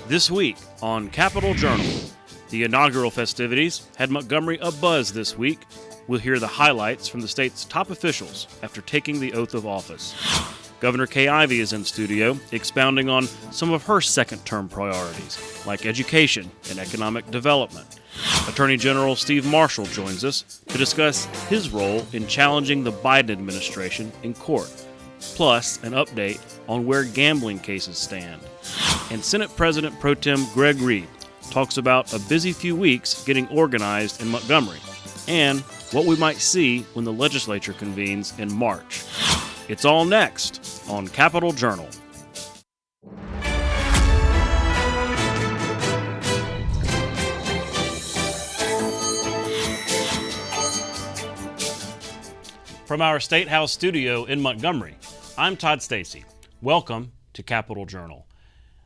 This week on Capitol Journal, the inaugural festivities had Montgomery abuzz this week. We'll hear the highlights from the state's top officials after taking the oath of office. Governor Kay Ivey is in studio, expounding on some of her second-term priorities, like education and economic development. Attorney General Steve Marshall joins us to discuss his role in challenging the Biden administration in court, plus an update on where gambling cases stand. And Senate President Pro Tem Greg Reed talks about a busy few weeks getting organized in Montgomery and what we might see when the legislature convenes in March. It's all next on Capitol Journal. From our State House studio in Montgomery, I'm Todd Stacy. Welcome to Capitol Journal.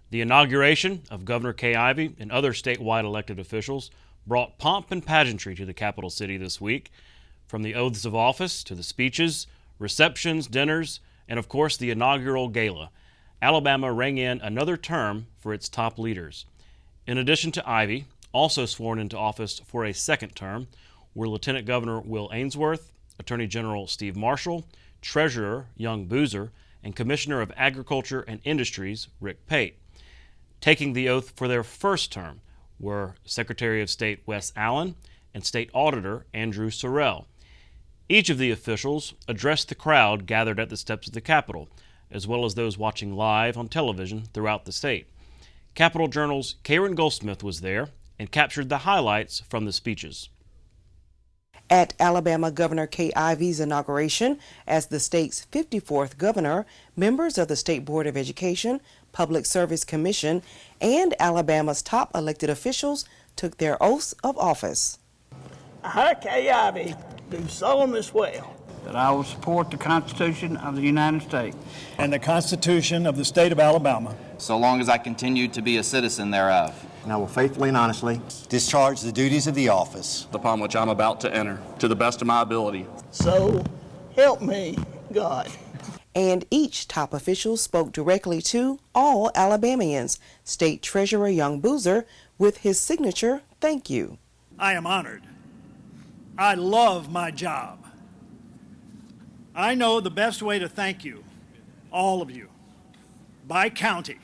The inauguration of Governor Kay Ivey and other statewide elected officials brought pomp and pageantry to the capital city this week. From the oaths of office to the speeches, receptions, dinners, and of course the inaugural gala, Alabama rang in another term for its top leaders. In addition to Ivey, also sworn into office for a second term, were Lieutenant Governor Will Ainsworth, Attorney General Steve Marshall, Treasurer Young Boozer, and Commissioner of Agriculture and Industries Rick Pate. Taking the oath for their first term were Secretary of State Wes Allen and State Auditor Andrew Sorrell. Each of the officials addressed the crowd gathered at the steps of the Capitol, as well as those watching live on television throughout the state. Capitol Journal's Karen Goldsmith was there and captured the highlights from the speeches. At Alabama Governor Kay Ivey's inauguration as the state's 54th governor, members of the State Board of Education, Public Service Commission, and Alabama's top elected officials took their oaths of office. I, Kay Ivey, do solemnly swear that I will support the Constitution of the United States and the Constitution of the State of Alabama, so long as I continue to be a citizen thereof. And I will faithfully and honestly discharge the duties of the office upon which I'm about to enter, to the best of my ability. So help me, God. And each top official spoke directly to all Alabamians. State Treasurer Young Boozer with his signature thank you. I am honored. I love my job. I know the best way to thank you, all of you, by county.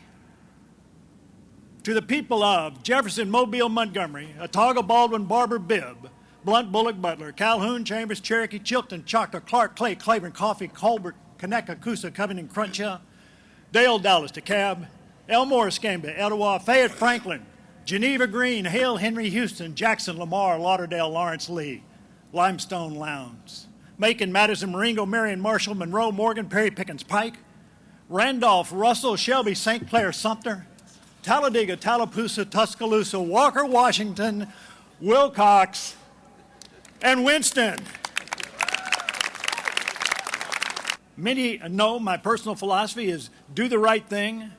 To the people of Jefferson, Mobile, Montgomery, Autauga, Baldwin, Barber, Bibb, Blunt, Bullock, Butler, Calhoun, Chambers, Cherokee, Chilton, Choctaw, Clark, Clay, Claiborne, Coffee, Colbert, Conecuh, Coosa, Covington, Crunchia, Dale, Dallas, DeKalb, Elmore, Escambia, Etowah, Fayette, Franklin, Geneva, Greene, Hale, Henry, Houston, Jackson, Lamar, Lauderdale, Lawrence, Lee, Limestone, Lowndes, Macon, Madison, Marengo, Marion, Marshall, Monroe, Morgan, Perry, Pickens, Pike, Randolph, Russell, Shelby, St. Clair, Sumter, Talladega, Tallapoosa, Tuscaloosa, Walker, Washington, Wilcox, and Winston. Many know my personal philosophy is do the right thing,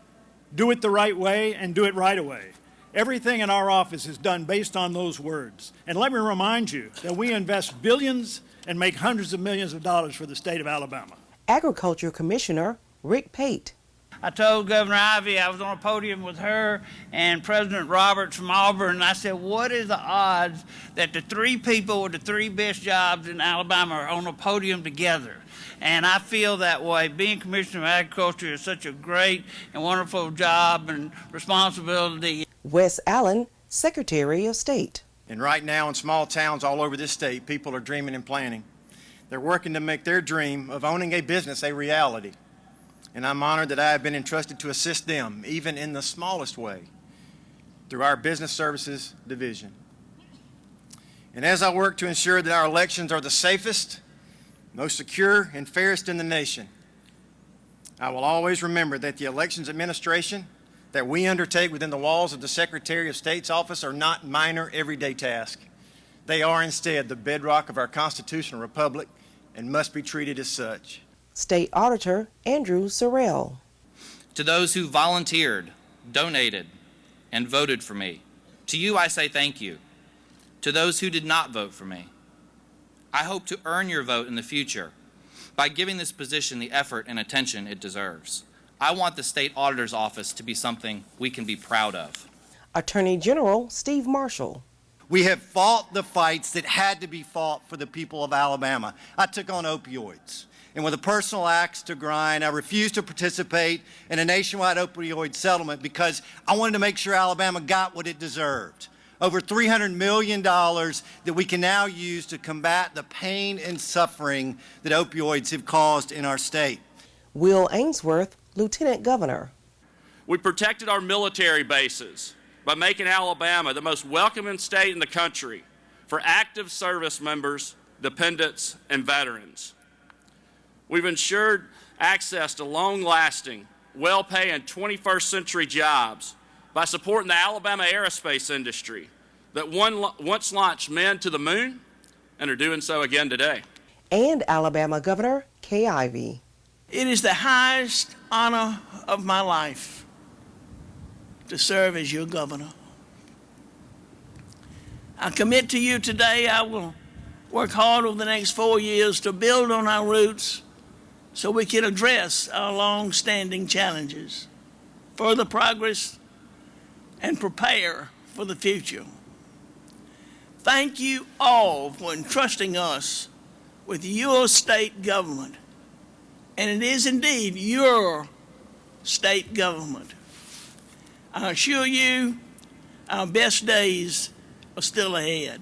do it the right way, and do it right away. Everything in our office is done based on those words. And let me remind you that we invest billions and make hundreds of millions of dollars for the state of Alabama. Agriculture Commissioner Rick Pate. I told Governor Ivey, I was on a podium with her and President Roberts from Auburn, and I said, what is the odds that the three people with the three best jobs in Alabama are on a podium together? And I feel that way. Being Commissioner of Agriculture is such a great and wonderful job and responsibility. Wes Allen, Secretary of State. And right now in small towns all over this state, people are dreaming and planning. They're working to make their dream of owning a business a reality. And I'm honored that I have been entrusted to assist them, even in the smallest way, through our Business Services Division. And as I work to ensure that our elections are the safest, most secure, and fairest in the nation, I will always remember that the Elections Administration that we undertake within the walls of the Secretary of State's office are not minor, everyday tasks. They are instead the bedrock of our constitutional republic and must be treated as such. State Auditor Andrew Sorrell. To those who volunteered, donated, and voted for me, to you I say thank you. To those who did not vote for me, I hope to earn your vote in the future by giving this position the effort and attention it deserves. I want the state auditor's office to be something we can be proud of. Attorney General Steve Marshall. We have fought the fights that had to be fought for the people of Alabama. I took on opioids. And with a personal axe to grind, I refused to participate in a nationwide opioid settlement because I wanted to make sure Alabama got what it deserved. Over $300 million that we can now use to combat the pain and suffering that opioids have caused in our state. Will Ainsworth, Lieutenant Governor. We protected our military bases by making Alabama the most welcoming state in the country for active service members, dependents, and veterans. We've ensured access to long-lasting, well-paying 21st century jobs by supporting the Alabama aerospace industry that once launched men to the moon and are doing so again today. And Alabama Governor Kay Ivey. It is the highest honor of my life to serve as your governor. I commit to you today I will work hard over the next 4 years to build on our roots so we can address our long-standing challenges, further progress, and prepare for the future. Thank you all for entrusting us with your state government. And it is indeed your state government. I assure you, our best days are still ahead.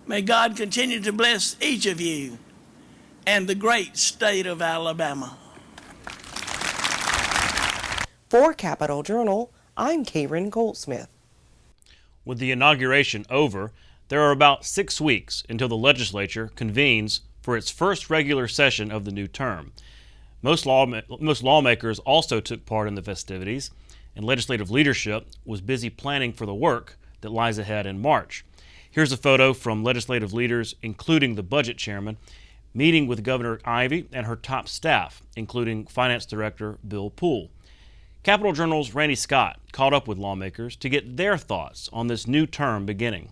May God continue to bless each of you and the great state of Alabama. For Capitol Journal, I'm Karen Goldsmith. With the inauguration over, there are about 6 weeks until the legislature convenes for its first regular session of the new term. Most lawmakers also took part in the festivities, and legislative leadership was busy planning for the work that lies ahead in March. Here's a photo from legislative leaders, including the budget chairman, meeting with Governor Ivey and her top staff, including Finance Director Bill Poole. Capitol Journal's Randy Scott caught up with lawmakers to get their thoughts on this new term beginning.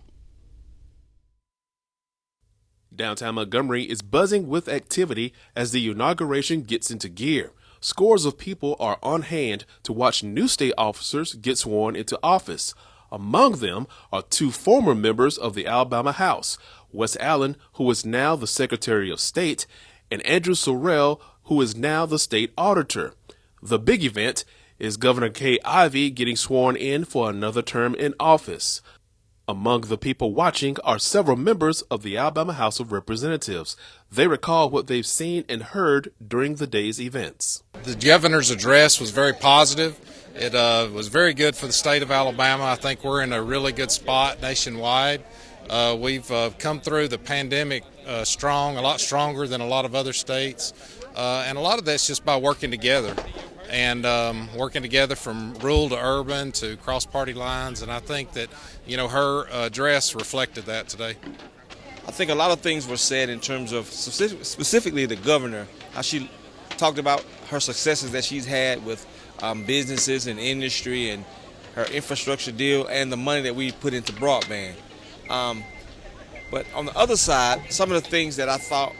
Downtown Montgomery is buzzing with activity as the inauguration gets into gear. Scores of people are on hand to watch new state officers get sworn into office. Among them are 2 former members of the Alabama House, Wes Allen, who is now the Secretary of State, and Andrew Sorrell, who is now the state auditor. The big event is Governor Kay Ivey getting sworn in for another term in office. Among the people watching are several members of the Alabama House of Representatives. They recall what they've seen and heard during the day's events. The governor's address was very positive. It was very good for the state of Alabama. I think we're in a really good spot nationwide. We've come through the pandemic strong, a lot stronger than a lot of other states. And a lot of that's just by working together. And working together from rural to urban to cross-party lines, and I think that, her address reflected that today. I think a lot of things were said in terms of specifically the governor, how she talked about her successes that she's had with businesses and industry and her infrastructure deal and the money that we put into broadband. But on the other side, some of the things that I thought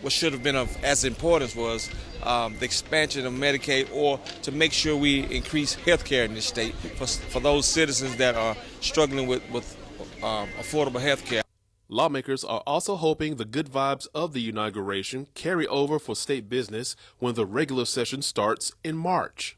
should have been of as importance was the expansion of Medicaid, or to make sure we increase health care in this state for those citizens that are struggling with affordable health care. Lawmakers are also hoping the good vibes of the inauguration carry over for state business when the regular session starts in March.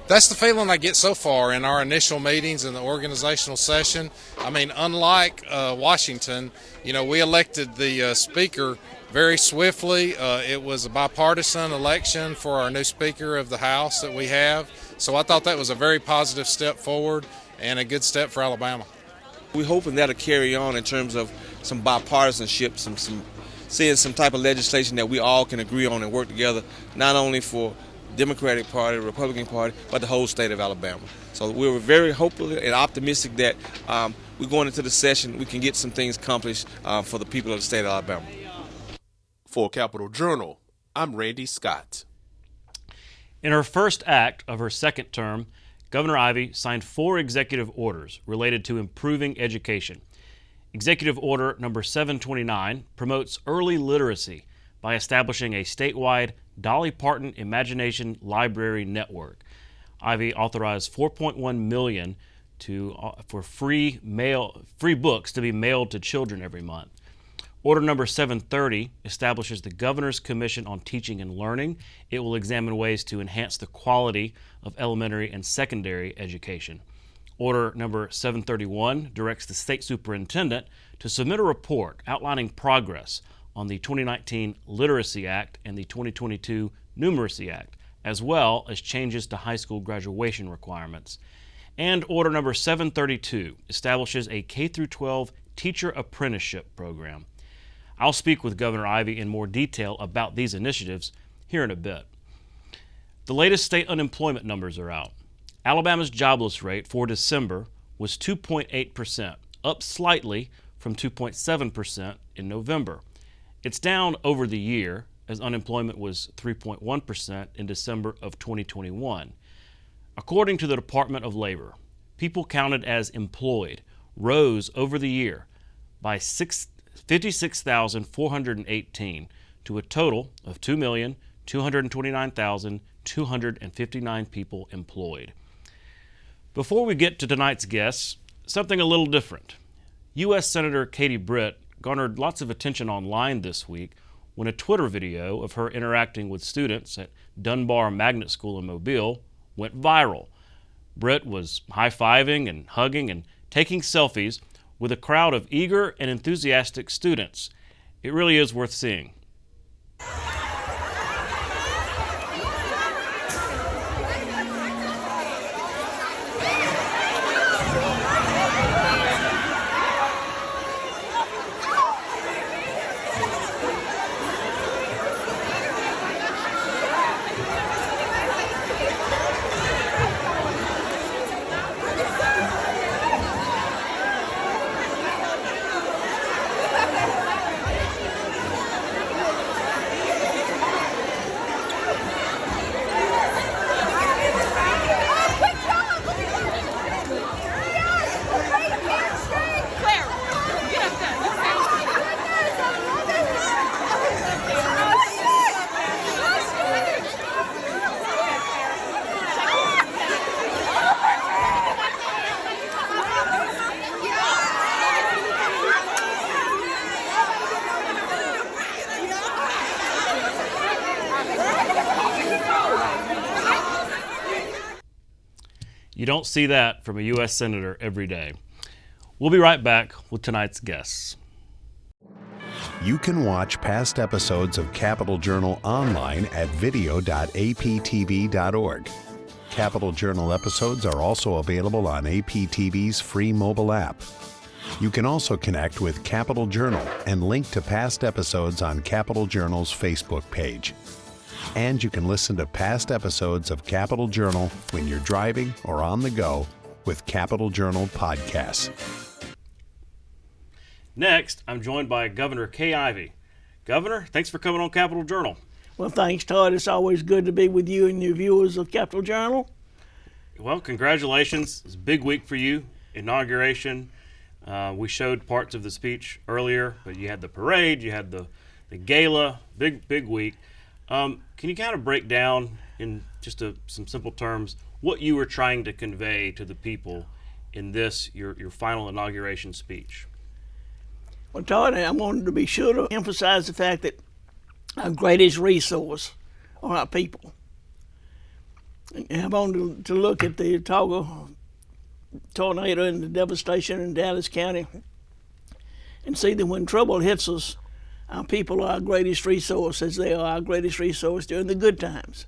That's the feeling I get so far in our initial meetings in the organizational session. I mean, unlike Washington, we elected the speaker very swiftly. It was a bipartisan election for our new Speaker of the House that we have. So I thought that was a very positive step forward and a good step for Alabama. We're hoping that'll carry on in terms of some bipartisanship, seeing some type of legislation that we all can agree on and work together, not only for Democratic Party, Republican Party, but the whole state of Alabama. So we were very hopeful and optimistic that we're going into the session, we can get some things accomplished for the people of the state of Alabama. For Capitol Journal, I'm Randy Scott. In her first act of her second term, Governor Ivey signed 4 executive orders related to improving education. Executive Order number 729 promotes early literacy by by establishing a statewide Dolly Parton Imagination Library Network. Ivey authorized $4.1 million for free books to be mailed to children every month. Order number 730 establishes the Governor's Commission on Teaching and Learning. It will examine ways to enhance the quality of elementary and secondary education. Order number 731 directs the state superintendent to submit a report outlining progress on the 2019 Literacy Act and the 2022 Numeracy Act, as well as changes to high school graduation requirements. And Order number 732 establishes a K-12 teacher apprenticeship program. I'll speak with Governor Ivey in more detail about these initiatives here in a bit. The latest state unemployment numbers are out. Alabama's jobless rate for December was 2.8%, up slightly from 2.7% in November. It's down over the year, as unemployment was 3.1% in December of 2021. According to the Department of Labor, people counted as employed rose over the year by 56,418 to a total of 2,229,259 people employed. Before we get to tonight's guests, something a little different. U.S. Senator Katie Britt garnered lots of attention online this week when a Twitter video of her interacting with students at Dunbar Magnet School in Mobile went viral. Britt was high-fiving and hugging and taking selfies with a crowd of eager and enthusiastic students. It really is worth seeing. You don't see that from a U.S. Senator every day. We'll be right back with tonight's guests. You can watch past episodes of Capital Journal online at video.aptv.org. Capital Journal episodes are also available on APTV's free mobile app. You can also connect with Capital Journal and link to past episodes on Capital Journal's Facebook page. And you can listen to past episodes of Capital Journal when you're driving or on the go with Capital Journal podcasts. Next, I'm joined by Governor Kay Ivey. Governor, thanks for coming on Capital Journal. Well, thanks, Todd. It's always good to be with you and your viewers of Capital Journal. Well, congratulations. It's a big week for you. Inauguration. We showed parts of the speech earlier, but you had the parade, you had the gala. Big week. Can you kind of break down in just some simple terms what you were trying to convey to the people in this, your final inauguration speech? Well, Todd, I wanted to be sure to emphasize the fact that our greatest resource are our people. And I wanted to look at the tornado and the devastation in Dallas County and see that when trouble hits us, our people are our greatest resource, as they are our greatest resource during the good times.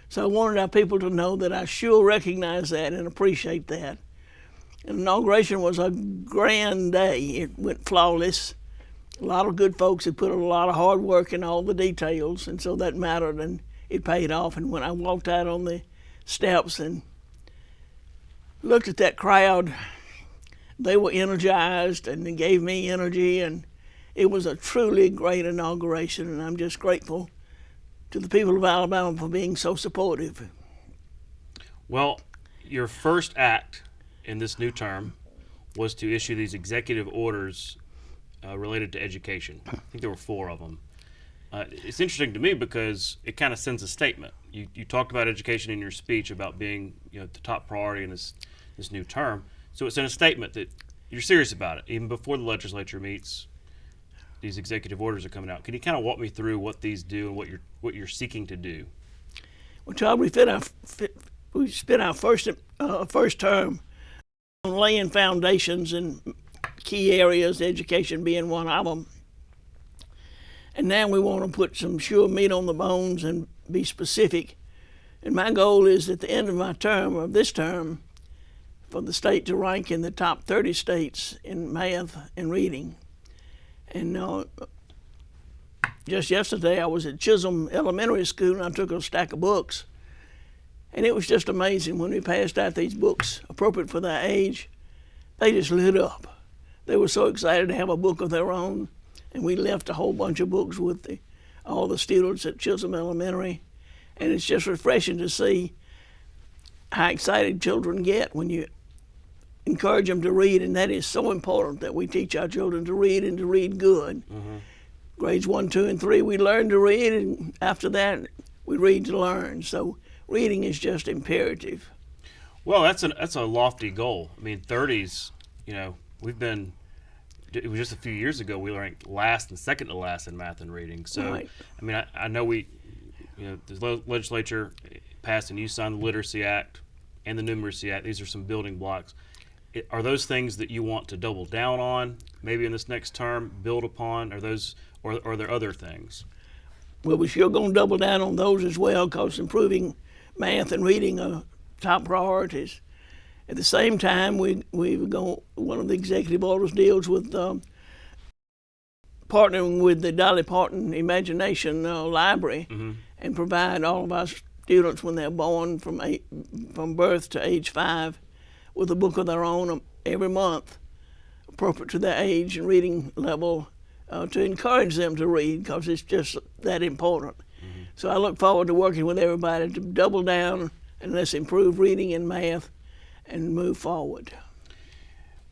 So I wanted our people to know that I sure recognize that and appreciate that. The inauguration was a grand day. It went flawless. A lot of good folks had put a lot of hard work in all the details, and so that mattered, and it paid off. And when I walked out on the steps and looked at that crowd, they were energized, and they gave me energy, and it was a truly great inauguration, and I'm just grateful to the people of Alabama for being so supportive. Well, your first act in this new term was to issue these executive orders related to education. I think there were 4 of them. It's interesting to me because it kind of sends a statement. You talked about education in your speech about being the top priority in this new term. So it's in a statement that you're serious about it. Even before the legislature meets, these executive orders are coming out. Can you kind of walk me through what these do and what you're seeking to do? Well, Todd, we spent our first term on laying foundations in key areas, education being one of them. And now we want to put some sure meat on the bones and be specific. And my goal is at the end of this term, for the state to rank in the top 30 states in math and reading. And just yesterday I was at Chisholm Elementary School and I took a stack of books. And it was just amazing when we passed out these books appropriate for their age. They just lit up. They were so excited to have a book of their own. And we left a whole bunch of books with all the students at Chisholm Elementary. And it's just refreshing to see how excited children get when you encourage them to read. And that is so important that we teach our children to read and to read good. Mm-hmm. Grades 1, 2, and 3, we learn to read, and after that, we read to learn. So reading is just imperative. Well, that's a lofty goal. I mean, 30s, it was just a few years ago we ranked last and second to last in math and reading. So, right. I mean, I know the legislature passed and you signed the Literacy Act and the Numeracy Act. These are some building blocks. Are those things that you want to double down on, maybe in this next term, build upon? Are there other things? Well, we're sure going to double down on those as well, because improving math and reading are top priorities. At the same time, one of the executive orders deals with partnering with the Dolly Parton Imagination Library, mm-hmm. and provide all of our students when they're born from birth to age 5 with a book of their own every month, appropriate to their age and reading level, to encourage them to read, because it's just that important. Mm-hmm. So I look forward to working with everybody to double down and let's improve reading and math and move forward.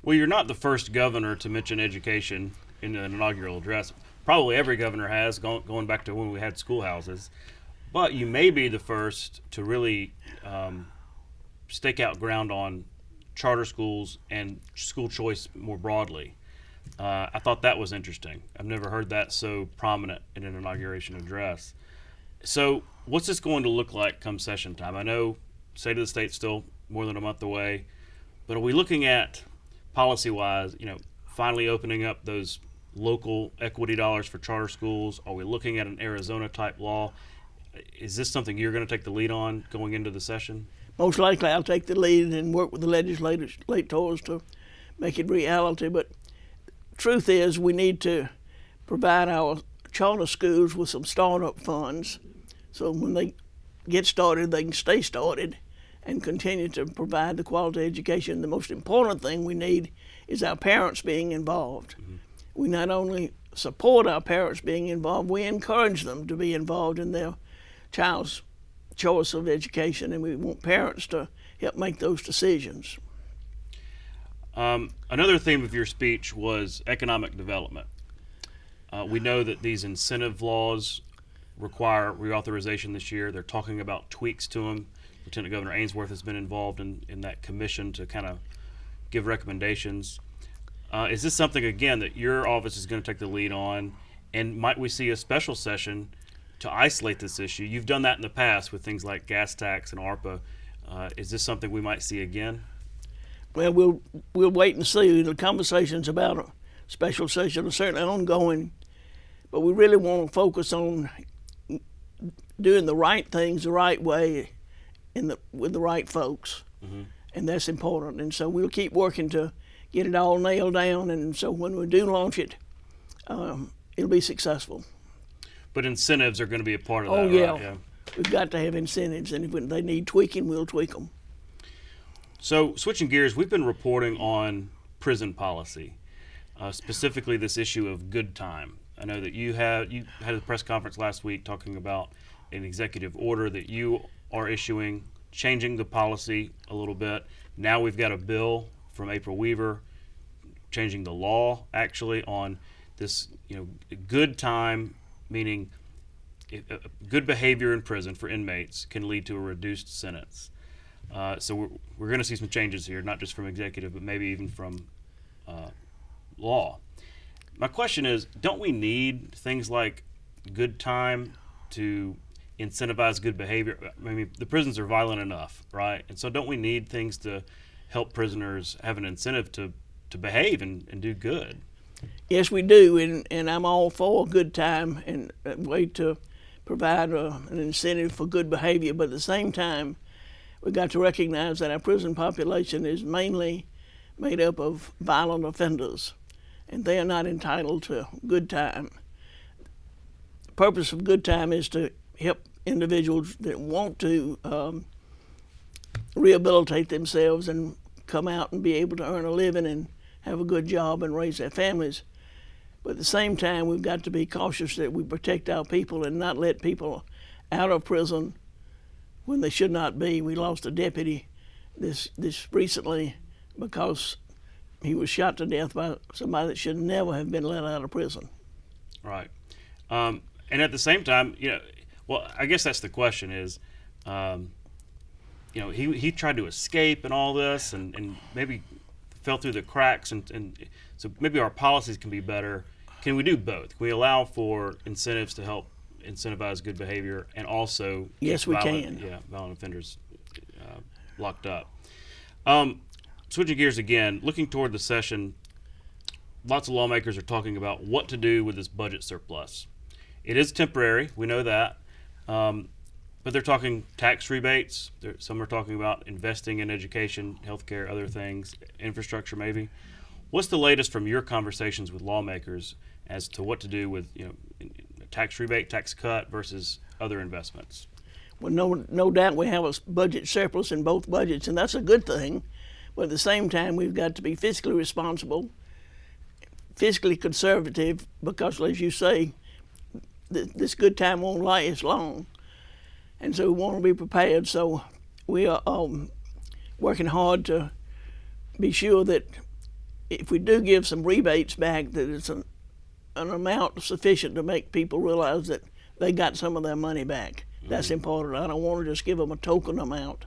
Well, you're not the first governor to mention education in an inaugural address. Probably every governor has, going back to when we had schoolhouses. But you may be the first to really stake out ground on charter schools and school choice more broadly. I thought that was interesting. I've never heard that so prominent in an inauguration address. So what's this going to look like come session time? I know State of the State's still more than a month away, but are we looking at policy-wise, finally opening up those local equity dollars for charter schools? Are we looking at an Arizona-type law? Is this something you're going to take the lead on going into the session? Most likely I'll take the lead and work with the legislators to make it reality. But truth is, we need to provide our charter schools with some startup funds, so when they get started, they can stay started and continue to provide the quality education. The most important thing we need is our parents being involved. Mm-hmm. We not only support our parents being involved, we encourage them to be involved in their child's choice of education, and we want parents to help make those decisions. Another theme of your speech was economic development. We know that these incentive laws require reauthorization this year. They're talking about tweaks to them. Lieutenant Governor Ainsworth has been involved in that commission to kind of give recommendations. Is this something, again, that your office is going to take the lead on? And might we see a special session to isolate this issue? You've done that in the past with things like gas tax and ARPA. Is this something we might see again? Well, we'll wait and see. The conversations about a special session are certainly ongoing, but we really want to focus on doing the right things the right way with the right folks, mm-hmm. and that's important. And so we'll keep working to get it all nailed down, and so when we do launch it, it'll be successful. But incentives are going to be a part of that, right? Yeah. Yeah. We've got to have incentives, and if they need tweaking, we'll tweak them. So switching gears, we've been reporting on prison policy, specifically this issue of good time. I know that you had a press conference last week talking about an executive order that you are issuing, changing the policy a little bit. Now we've got a bill from April Weaver changing the law actually on this, good time, meaning good behavior in prison for inmates can lead to a reduced sentence. So we're going to see some changes here, not just from executive, but maybe even from law. My question is, don't we need things like good time to incentivize good behavior? I mean, the prisons are violent enough, right? And so don't we need things to help prisoners have an incentive to behave and do good? Yes, we do, and I'm all for a good time and a way to provide an incentive for good behavior. But at the same time, we've got to recognize that our prison population is mainly made up of violent offenders, and they are not entitled to good time. The purpose of good time is to help individuals that want to rehabilitate themselves and come out and be able to earn a living and have a good job and raise their families. But at the same time, we've got to be cautious that we protect our people and not let people out of prison when they should not be. We lost a deputy this recently because he was shot to death by somebody that should never have been let out of prison. Right. And at the same time, well, I guess that's the question is, he tried to escape and all this and maybe fell through the cracks, and so maybe our policies can be better. Can we do both? Can we allow for incentives to help incentivize good behavior and also yes, we violent offenders locked up? Switching gears again, looking toward the session, lots of lawmakers are talking about what to do with this budget surplus. It is temporary, we know that, but they're talking tax rebates. Some are talking about investing in education, healthcare, other things, infrastructure maybe. What's the latest from your conversations with lawmakers as to what to do with tax rebate, tax cut versus other investments? Well, no doubt we have a budget surplus in both budgets, and that's a good thing. But at the same time, we've got to be fiscally responsible, fiscally conservative, because as you say, this good time won't last long. And so we want to be prepared. So we are working hard to be sure that if we do give some rebates back, that it's an amount sufficient to make people realize that they got some of their money back. Mm-hmm. That's important. I don't want to just give them a token amount.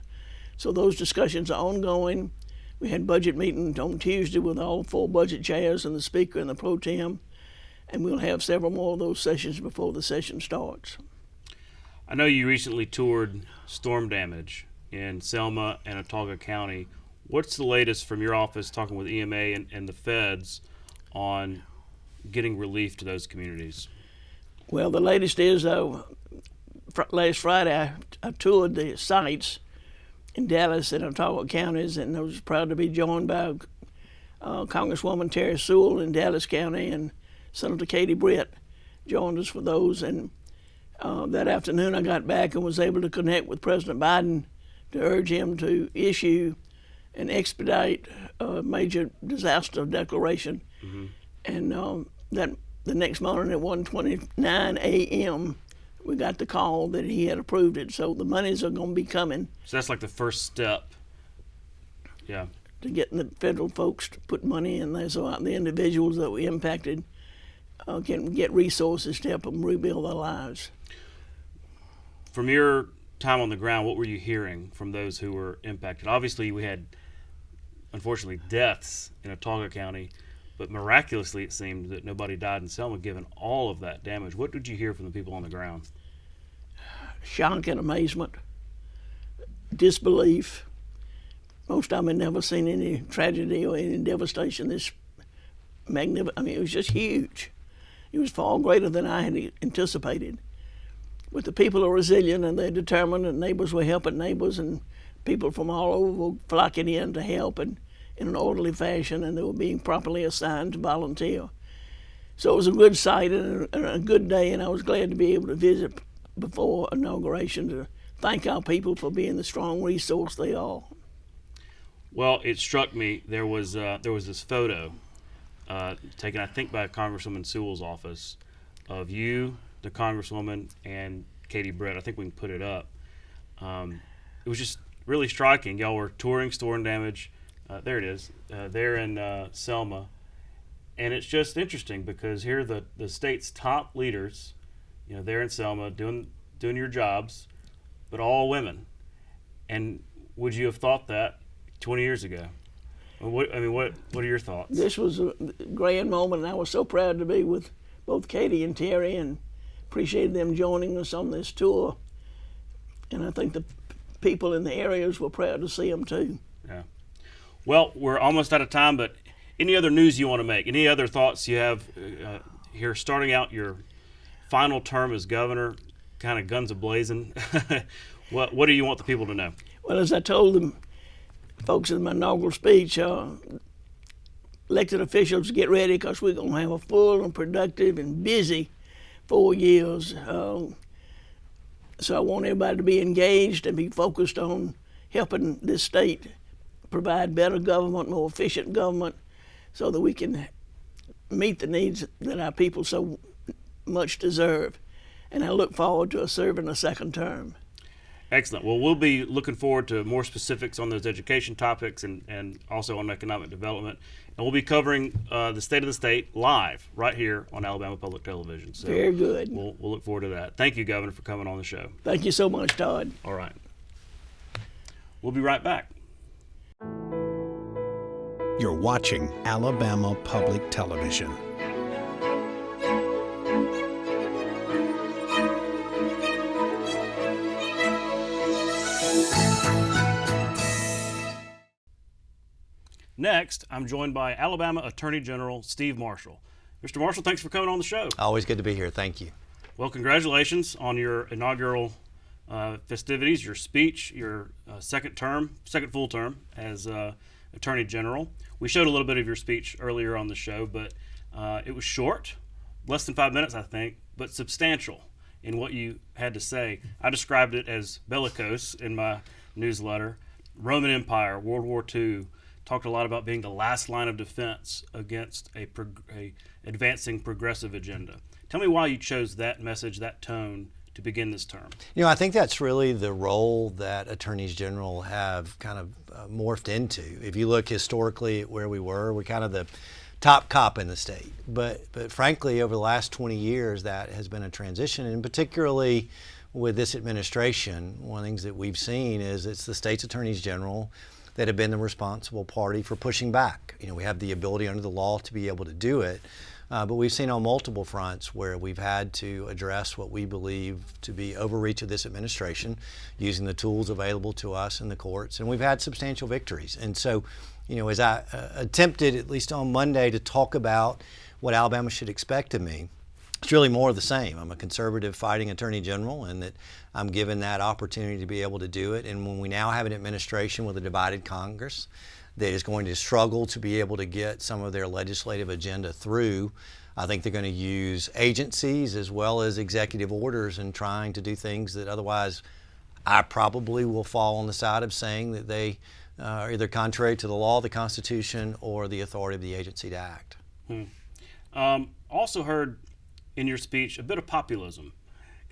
So those discussions are ongoing. We had budget meetings on Tuesday with all 4 budget chairs and the speaker and the pro tem, and we'll have several more of those sessions before the session starts. I know you recently toured storm damage in Selma and Autauga County. What's the latest from your office talking with EMA and the feds on getting relief to those communities? Well, the latest is last Friday I toured the sites in Dallas and Autauga counties, and I was proud to be joined by Congresswoman Terry Sewell in Dallas County, and Senator Katie Britt joined us for those. And that afternoon I got back and was able to connect with President Biden to urge him to issue and expedite a major disaster declaration. Mm-hmm. And that the next morning at 1:29 a.m. we got the call that he had approved it. So the monies are going to be coming. So that's like the first step. Yeah. To getting the federal folks to put money in there so the individuals that were impacted can get resources to help them rebuild their lives. From your time on the ground, what were you hearing from those who were impacted? Obviously, we had, unfortunately, deaths in Autauga County, but miraculously it seemed that nobody died in Selma given all of that damage. What did you hear from the people on the ground? Shock and amazement, disbelief. Most of them had never seen any tragedy or any devastation this magnificent. I mean, it was just huge. It was far greater than I had anticipated. But the people are resilient and they're determined, and neighbors were helping neighbors, and people from all over were flocking in to help and in an orderly fashion, and they were being properly assigned to volunteer. So it was a good sight and a good day, and I was glad to be able to visit before inauguration to thank our people for being the strong resource they are. Well, it struck me there was this photo taken, I think, by Congresswoman Sewell's office of you, the Congresswoman, and Katie Britt. I think we can put it up. It was just really striking. Y'all were touring storm damage. There it is. There in Selma. And it's just interesting because here are the state's top leaders, there in Selma doing your jobs, but all women. And would you have thought that 20 years ago? What are your thoughts? This was a grand moment, and I was so proud to be with both Katie and Terry, and appreciated them joining us on this tour. And I think the people in the areas were proud to see them too. Yeah. Well, we're almost out of time, but any other news you want to make? Any other thoughts you have here, starting out your final term as governor, kind of guns a-blazing? What do you want the people to know? Well, as I told them folks in my inaugural speech, elected officials, get ready, because we're going to have a full and productive and busy 4 years. So I want everybody to be engaged and be focused on helping this state provide better government, more efficient government, so that we can meet the needs that our people so much deserve. And I look forward to serving a second term. Excellent. Well, we'll be looking forward to more specifics on those education topics and also on economic development. And we'll be covering the State of the State live right here on Alabama Public Television. So very good. We'll look forward to that. Thank you, Governor, for coming on the show. Thank you so much, Todd. All right. We'll be right back. You're watching Alabama Public Television. Next, I'm joined by Alabama Attorney General Steve Marshall. Mr. Marshall, thanks for coming on the show. Always good to be here. Thank you. Well, congratulations on your inaugural festivities, your speech, your second full term as Attorney General. We showed a little bit of your speech earlier on the show, but it was short, less than 5 minutes, I think, but substantial in what you had to say. I described it as bellicose in my newsletter. Roman Empire, World War II, talked a lot about being the last line of defense against a advancing progressive agenda. Tell me why you chose that message, that tone, to begin this term. I think that's really the role that attorneys general have kind of morphed into. If you look historically at where we're kind of the top cop in the state. But frankly, over the last 20 years, that has been a transition, and particularly with this administration, one of the things that we've seen is it's the state's attorneys general that have been the responsible party for pushing back. We have the ability under the law to be able to do it, but we've seen on multiple fronts where we've had to address what we believe to be overreach of this administration using the tools available to us in the courts, and we've had substantial victories. And so, as I attempted, at least on Monday, to talk about what Alabama should expect of me, it's really more of the same. I'm a conservative fighting attorney general, and that I'm given that opportunity to be able to do it. And when we now have an administration with a divided Congress that is going to struggle to be able to get some of their legislative agenda through, I think they're going to use agencies as well as executive orders in trying to do things that otherwise I probably will fall on the side of saying that they are either contrary to the law, the Constitution, or the authority of the agency to act. Also heard in your speech a bit of populism,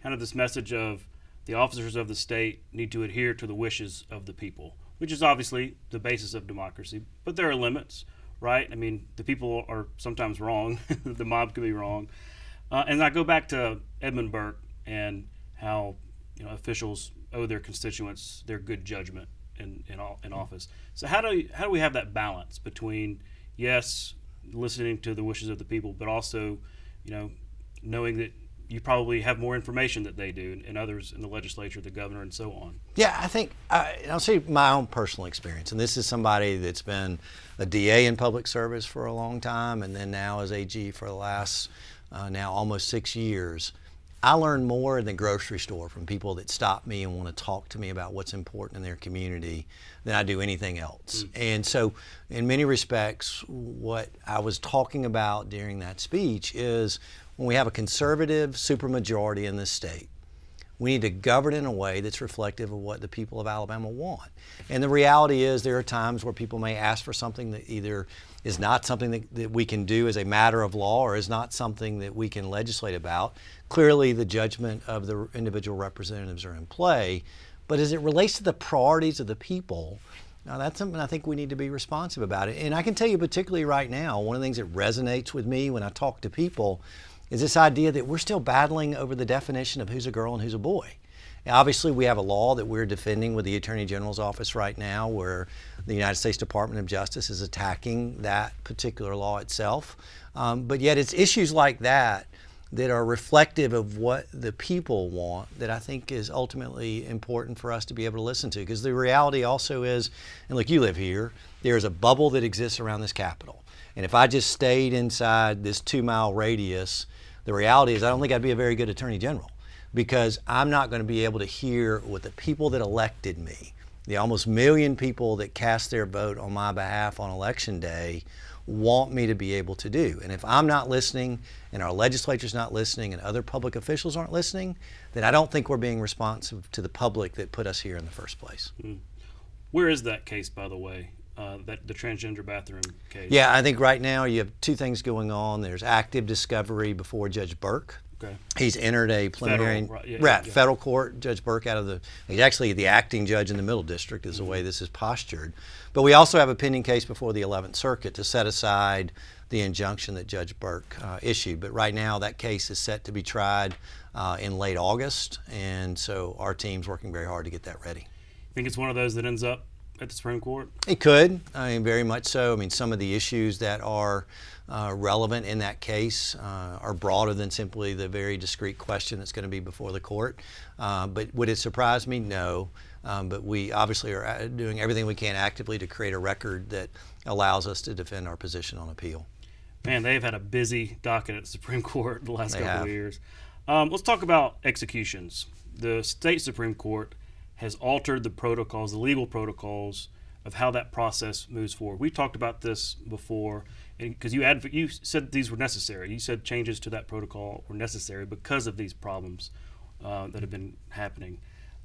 kind of this message of the officers of the state need to adhere to the wishes of the people, which is obviously the basis of democracy, but there are limits, right? I mean, the people are sometimes wrong, the mob can be wrong. And I go back to Edmund Burke and how officials owe their constituents their good judgment in office. So how do we have that balance between, yes, listening to the wishes of the people, but also, knowing that you probably have more information that they do and others in the legislature, the governor, and so on? Yeah, I think I'll say my own personal experience, and this is somebody that's been a DA in public service for a long time and then now as AG for the last now almost 6 years. I learn more in the grocery store from people that stop me and want to talk to me about what's important in their community than I do anything else. And so in many respects, what I was talking about during that speech is when we have a conservative supermajority in this state, we need to govern in a way that's reflective of what the people of Alabama want. And the reality is there are times where people may ask for something that either is not something that we can do as a matter of law or is not something that we can legislate about. Clearly the judgment of the individual representatives are in play, but as it relates to the priorities of the people, that's something I think we need to be responsive about it. And I can tell you particularly right now, one of the things that resonates with me when I talk to people is this idea that we're still battling over the definition of who's a girl and who's a boy. Now, obviously, we have a law that we're defending with the Attorney General's office right now, where the United States Department of Justice is attacking that particular law itself. But yet it's issues like that that are reflective of what the people want that I think is ultimately important for us to be able to listen to. Because the reality also is, and look, you live here, there's a bubble that exists around this Capitol. And if I just stayed inside this 2-mile radius, the reality is I don't think I'd be a very good Attorney General, because I'm not going to be able to hear what the people that elected me, the almost 1 million people that cast their vote on my behalf on Election Day, want me to be able to do. And if I'm not listening, and our legislature's not listening, and other public officials aren't listening, then I don't think we're being responsive to the public that put us here in the first place. Where is that case, by the way? The transgender bathroom case? Yeah, I think right now you have two things going on. There's active discovery before Judge Burke. Okay. He's entered a preliminary federal court. Judge Burke he's actually the acting judge in the Middle District is the way this is postured. But we also have a pending case before the 11th Circuit to set aside the injunction that Judge Burke issued. But right now that case is set to be tried in late August, and so our team's working very hard to get that ready. You think it's one of those that ends up at the Supreme Court? It could. I mean, very much so. I mean, some of the issues that are relevant in that case are broader than simply the very discrete question that's going to be before the court. But would it surprise me? No. But we obviously are doing everything we can actively to create a record that allows us to defend our position on appeal. Man, they've had a busy docket at the Supreme Court the last couple of years. Let's talk about executions. The state Supreme Court has altered the protocols, the legal protocols of how that process moves forward. We talked about this before, because you said these were necessary. You said changes to that protocol were necessary because of these problems that have been happening.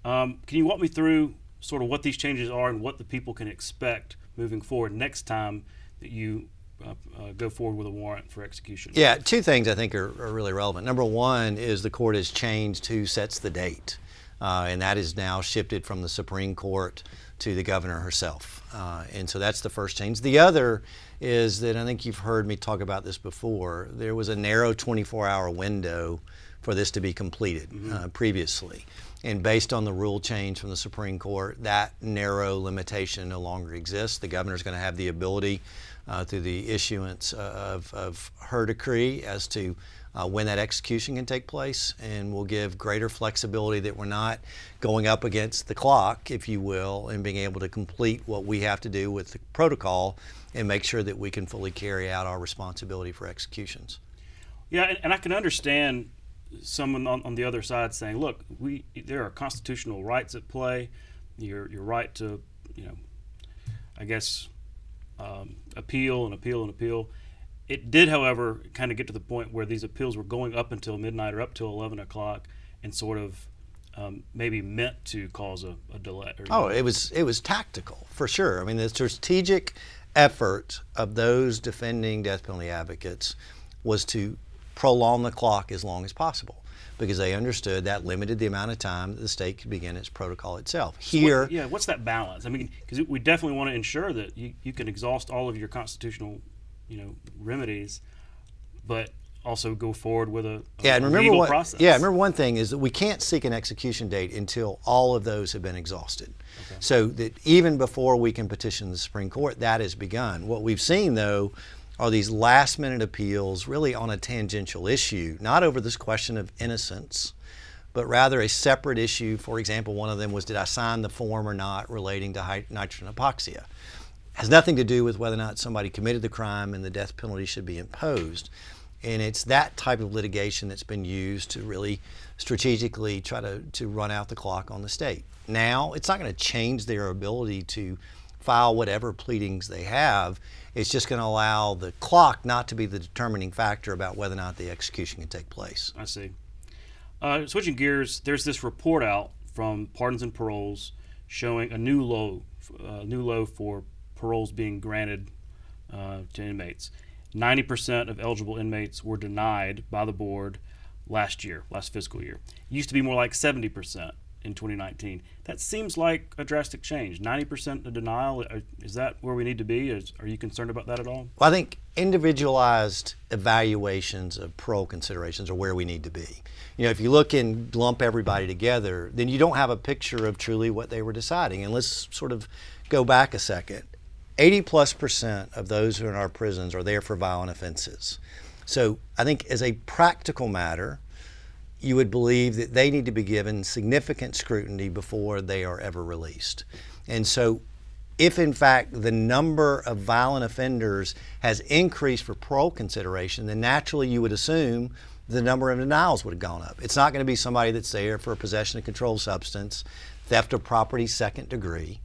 Can you walk me through sort of what these changes are and what the people can expect moving forward next time that you go forward with a warrant for execution? Yeah, two things I think are really relevant. Number one is the court has changed who sets the date. And that is now shifted from the Supreme Court to the governor herself. And so that's the first change. The other is that, I think you've heard me talk about this before, there was a narrow 24-hour window for this to be completed previously. And based on the rule change from the Supreme Court, that narrow limitation no longer exists. The governor's going to have the ability through the issuance of her decree as to when that execution can take place, and will give greater flexibility that we're not going up against the clock, if you will, and being able to complete what we have to do with the protocol and make sure that we can fully carry out our responsibility for executions. Yeah, and I can understand someone on the other side saying, look, there are constitutional rights at play. Your right to, I guess, appeal and appeal and appeal. It did, however, kind of get to the point where these appeals were going up until midnight or up till 11 o'clock and sort of maybe meant to cause a delay. It was tactical, for sure. I mean, the strategic effort of those defending death penalty advocates was to prolong the clock as long as possible, because they understood that limited the amount of time that the state could begin its protocol itself. Here, what's that balance? I mean, because we definitely want to ensure that you can exhaust all of your constitutional remedies, but also go forward with a legal process. Yeah, remember one thing is that we can't seek an execution date until all of those have been exhausted. Okay. So that even before we can petition the Supreme Court, that has begun. What we've seen, though, are these last-minute appeals really on a tangential issue, not over this question of innocence, but rather a separate issue. For example, one of them was, did I sign the form or not relating to nitrogen hypoxia? Has nothing to do with whether or not somebody committed the crime and the death penalty should be imposed. And it's that type of litigation that's been used to really strategically try to run out the clock on the state. Now, it's not going to change their ability to file whatever pleadings they have. It's just going to allow the clock not to be the determining factor about whether or not the execution can take place. I see. Switching gears, there's this report out from Pardons and Paroles showing a new low for paroles being granted to inmates. 90% of eligible inmates were denied by the board last fiscal year. It used to be more like 70%. in 2019. That seems like a drastic change. 90% of denial, is that where we need to be? Are you concerned about that at all? Well, I think individualized evaluations of parole considerations are where we need to be. You know, if you look and lump everybody together, then you don't have a picture of truly what they were deciding. And let's sort of go back a second. 80+% of those who are in our prisons are there for violent offenses. So I think as a practical matter, you would believe that they need to be given significant scrutiny before they are ever released. And so if in fact the number of violent offenders has increased for parole consideration, then naturally you would assume the number of denials would have gone up. It's not going to be somebody that's there for possession of controlled substance, theft of property second degree.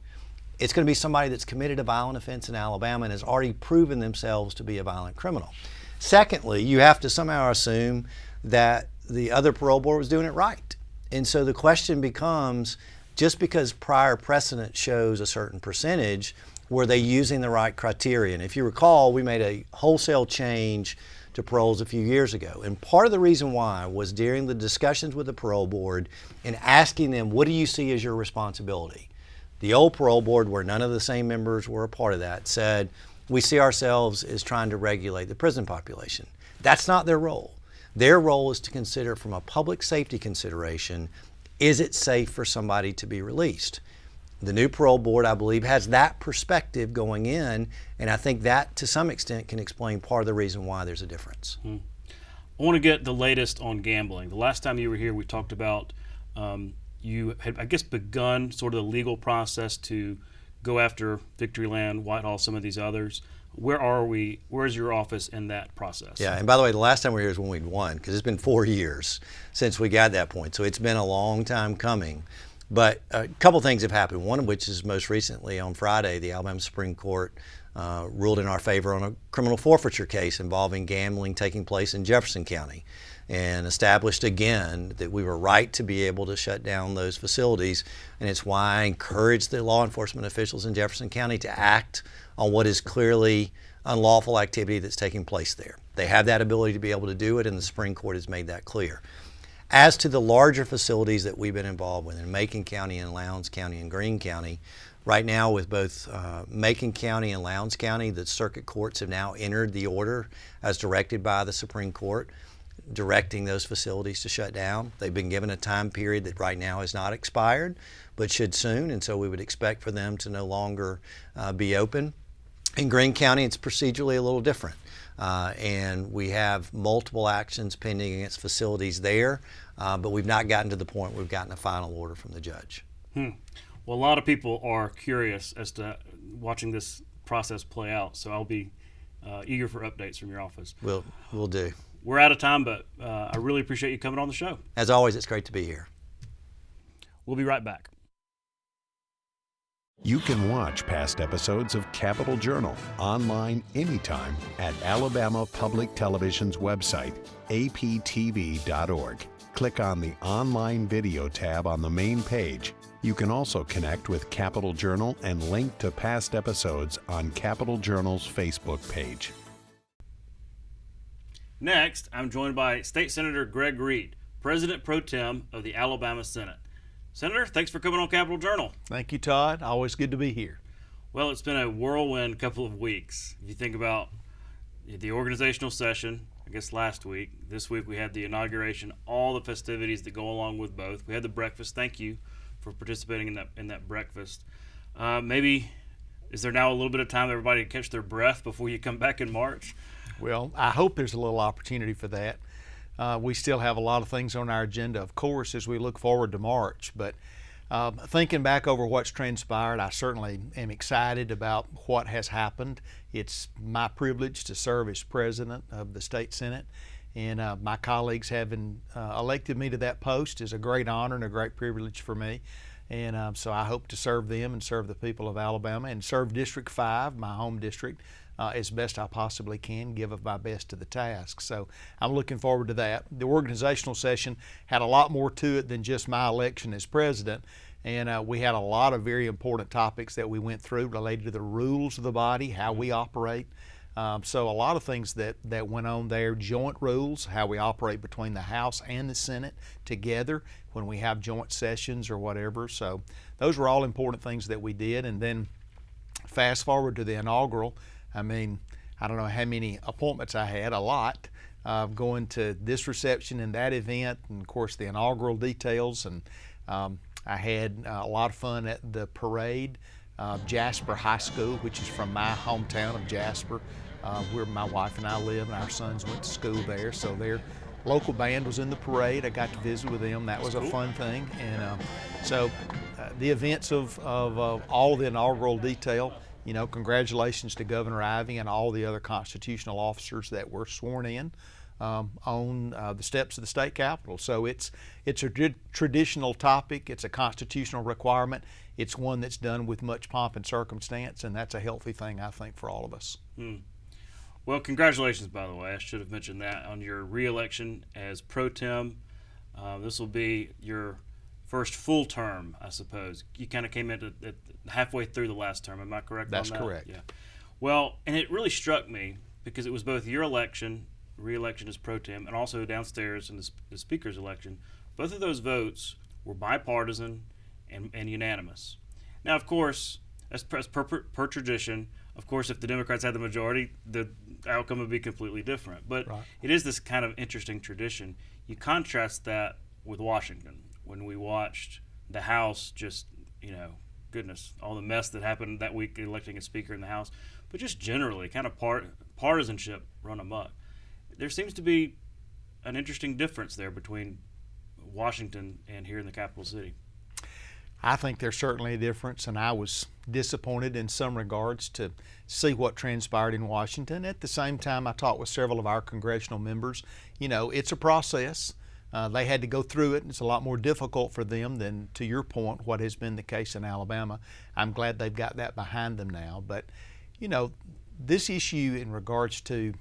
It's going to be somebody that's committed a violent offense in Alabama and has already proven themselves to be a violent criminal. Secondly, you have to somehow assume that the other parole board was doing it right. And so the question becomes, just because prior precedent shows a certain percentage, were they using the right criteria? And if you recall, we made a wholesale change to paroles a few years ago. And part of the reason why was during the discussions with the parole board and asking them, what do you see as your responsibility? The old parole board, where none of the same members were a part of that, said, we see ourselves as trying to regulate the prison population. That's not their role. Their role is to consider from a public safety consideration, is it safe for somebody to be released? The new parole board, I believe, has that perspective going in, and I think that to some extent can explain part of the reason why there's a difference. I want to get the latest on gambling. The last time you were here, we talked about you had, I guess, begun sort of the legal process to go after Victoryland, Whitehall, some of these others. Where are we? Where's your office in that process? Yeah, and by the way, the last time we were here is when we'd won, because it's been 4 years since we got that point. So it's been a long time coming. But a couple things have happened, one of which is most recently on Friday, the Alabama Supreme Court ruled in our favor on a criminal forfeiture case involving gambling taking place in Jefferson County, and established again that we were right to be able to shut down those facilities. And it's why I encourage the law enforcement officials in Jefferson County to act on what is clearly unlawful activity that's taking place there. They have that ability to be able to do it, and the Supreme Court has made that clear. As to the larger facilities that we've been involved with in Macon County and Lowndes County and Greene County, right now with both Macon County and Lowndes County, the circuit courts have now entered the order as directed by the Supreme Court, directing those facilities to shut down. They've been given a time period that right now has not expired, but should soon, and so we would expect for them to no longer be open. In Greene County, it's procedurally a little different. And we have multiple actions pending against facilities there, but we've not gotten to the point where we've gotten a final order from the judge. Well, a lot of people are curious as to watching this process play out, so I'll be eager for updates from your office. We'll do. We're out of time, but I really appreciate you coming on the show. As always, it's great to be here. We'll be right back. You can watch past episodes of Capitol Journal online anytime at Alabama Public Television's website, aptv.org. Click on the Online Video tab on the main page. You can also connect with Capitol Journal and link to past episodes on Capitol Journal's Facebook page. Next, I'm joined by State Senator Greg Reed, President Pro Tem of the Alabama Senate. Senator, thanks for coming on Capitol Journal. Thank you, Todd. Always good to be here. Well, it's been a whirlwind couple of weeks. If you think about the organizational session, I guess last week, this week we had the inauguration, all the festivities that go along with both. We had the breakfast. Thank you for participating in that breakfast. Maybe, is there now a little bit of time for everybody to catch their breath before you come back in March? Well, I hope there's a little opportunity for that. We still have a lot of things on our agenda, of course, as we look forward to March. But thinking back over what's transpired, I certainly am excited about what has happened. It's my privilege to serve as president of the State Senate, and my colleagues having elected me to that post is a great honor and a great privilege for me. And so I hope to serve them and serve the people of Alabama and serve District 5, my home district, as best I possibly can, give of my best to the task. So I'm looking forward to that. The organizational session had a lot more to it than just my election as president, and we had a lot of very important topics that we went through related to the rules of the body, how we operate, So a lot of things that went on there, joint rules, how we operate between the House and the Senate together when we have joint sessions or whatever. So those were all important things that we did. And then fast forward to the inaugural, I mean, I don't know how many appointments I had, a lot, going to this reception and that event, and of course the inaugural details. And I had a lot of fun at the parade. Jasper High School, which is from my hometown of Jasper, where my wife and I live, and our sons went to school there. So their local band was in the parade. I got to visit with them. That was a fun thing. And so the events of all the inaugural detail, you know, congratulations to Governor Ivey and all the other constitutional officers that were sworn in on the steps of the state capitol. So it's a traditional topic. It's a constitutional requirement. It's one that's done with much pomp and circumstance, and that's a healthy thing, I think, for all of us. Well, congratulations, by the way. I should have mentioned that on your re-election as pro tem. This will be your first full term, I suppose. You kind of came in at halfway through the last term. Am I correct on that? That's correct. Yeah. Well, and it really struck me because it was both your election, re-election as pro tem, and also downstairs in the speaker's election. Both of those votes were bipartisan and unanimous. Now, of course, as per tradition, of course, if the Democrats had the majority, the outcome would be completely different. But it is this kind of interesting tradition. You contrast that with Washington, when we watched the House just, you know, goodness, all the mess that happened that week electing a speaker in the House, but just generally kind of partisanship run amok. There seems to be an interesting difference there between Washington and here in the capital city. I think there's certainly a difference, and I was disappointed in some regards to see what transpired in Washington. At the same time, I talked with several of our congressional members. You know, it's a process. They had to go through it, and it's a lot more difficult for them than, to your point, what has been the case in Alabama. I'm glad they've got that behind them now. But, you know, this issue in regards to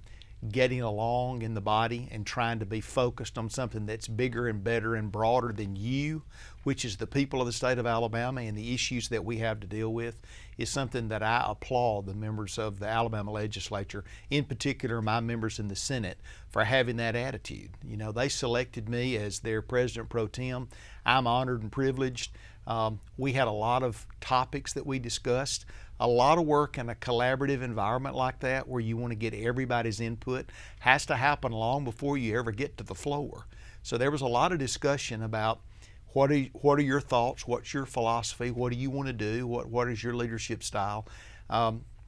getting along in the body and trying to be focused on something that's bigger and better and broader than you, which is the people of the state of Alabama and the issues that we have to deal with, is something that I applaud the members of the Alabama legislature, in particular my members in the Senate, for having that attitude. You know, they selected me as their president pro tem. I'm honored and privileged. We had a lot of topics that we discussed. A lot of work in a collaborative environment like that, where you want to get everybody's input, has to happen long before you ever get to the floor. So there was a lot of discussion about what are your thoughts, what's your philosophy, what do you want to do, what is your leadership style.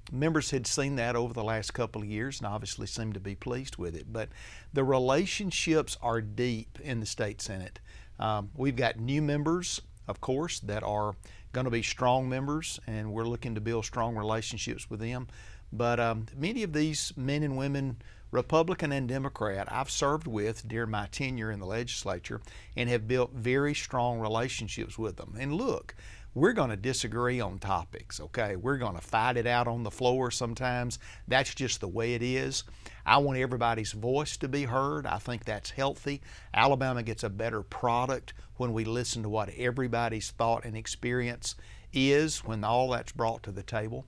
Members had seen that over the last couple of years and obviously seemed to be pleased with it. But the relationships are deep in the state Senate. We've got new members, of course, that are going to be strong members, and we're looking to build strong relationships with them. But many of these men and women, Republican and Democrat, I've served with during my tenure in the legislature and have built very strong relationships with them. And look, we're going to disagree on topics, okay? We're going to fight it out on the floor sometimes. That's just the way it is. I want everybody's voice to be heard. I think that's healthy. Alabama gets a better product when we listen to what everybody's thought and experience is when all that's brought to the table.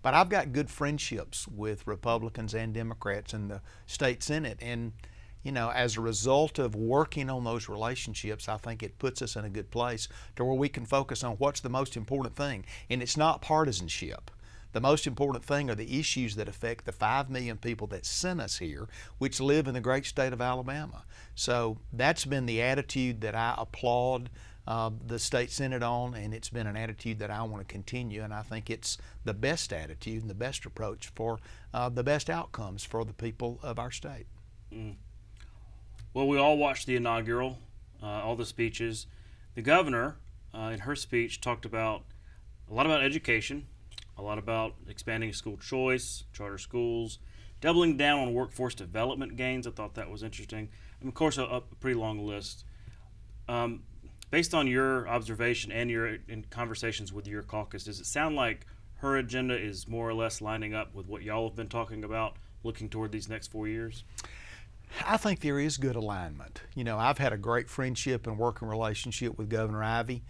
But I've got good friendships with Republicans and Democrats in the state Senate, and you know, as a result of working on those relationships, I think it puts us in a good place to where we can focus on what's the most important thing. And it's not partisanship. The most important thing are the issues that affect the 5 million people that sent us here, which live in the great state of Alabama. So that's been the attitude that I applaud the state Senate on, and it's been an attitude that I want to continue, and I think it's the best attitude and the best approach for the best outcomes for the people of our state. Well, we all watched the inaugural, all the speeches. The governor, in her speech, talked a lot about education, a lot about expanding school choice, charter schools, doubling down on workforce development gains. I thought that was interesting. And of course, a pretty long list. Based on your observation and your in conversations with your caucus, does it sound like her agenda is more or less lining up with what y'all have been talking about, looking toward these next 4 years? I think there is good alignment. You know, I've had a great friendship and working relationship with Governor Ivey.